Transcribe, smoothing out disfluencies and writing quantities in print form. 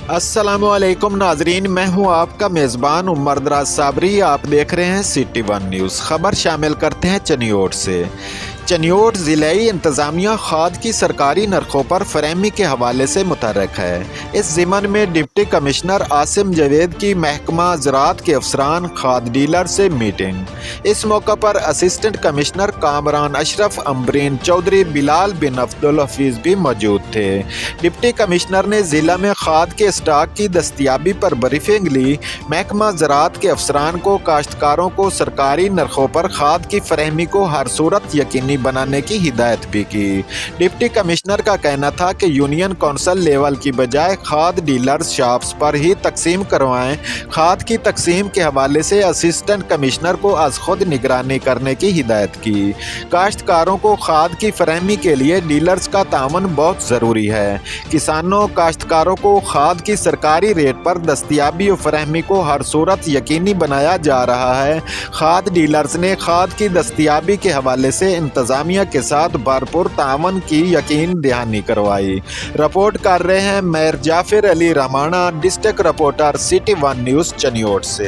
अस्सलामुअलैकुम नाजरीन, मैं हूं आपका मेज़बान उमर दराज साबरी। आप देख रहे हैं सिटी वन न्यूज़। खबर शामिल करते हैं चनियोट से। चनियोट ज़िलाई इंतज़ामिया खाद की सरकारी नरखों पर फ़रहमी के हवाले से मुतहर्रिक है। इस ज़िमन में डिप्टी कमिश्नर आसिम जावेद की महकमा ज़राअत के अफसरान खाद डीलर से मीटिंग। इस मौका पर असिस्टेंट कमिश्नर कामरान अशरफ, अम्बरीन चौधरी, बिलाल बिन अब्दुल हफीज़ भी मौजूद थे। डिप्टी कमिश्नर ने ज़िला में खाद के स्टॉक की दस्तियाबी पर ब्रीफिंग ली। महकमा ज़राअत के अफसरान को काश्तकारों को सरकारी नरखों पर खाद की फरहमी को हर सूरत यकीनी बनाने की हिदायत भी की। डिप्टी कमिश्नर का कहना था कि यूनियन कौंसिल लेवल की बजाय खाद डीलर्स शॉप्स पर ही तकसीम करवाएं। खाद की तकसीम के हवाले से असिस्टेंट कमिश्नर को आज खुद निगरानी करने की हिदायत की। काश्तकारों को खाद की फरहमी के लिए डीलर्स का तावन बहुत ज़रूरी है। किसानों काश्तकारों को खाद की सरकारी रेट पर दस्तियाबी और फरहमी को हर सूरत यकीनी बनाया जा रहा है। खाद डीलर्स ने खाद की दस्तियाबी के हवाले से इंतज़ामिया के साथ भरपूर तावन की यकीन दहानी करवाई। रिपोर्ट कर रहे हैं mayor Zafir Ali Ramana, district reporter, city one news Chiniot से।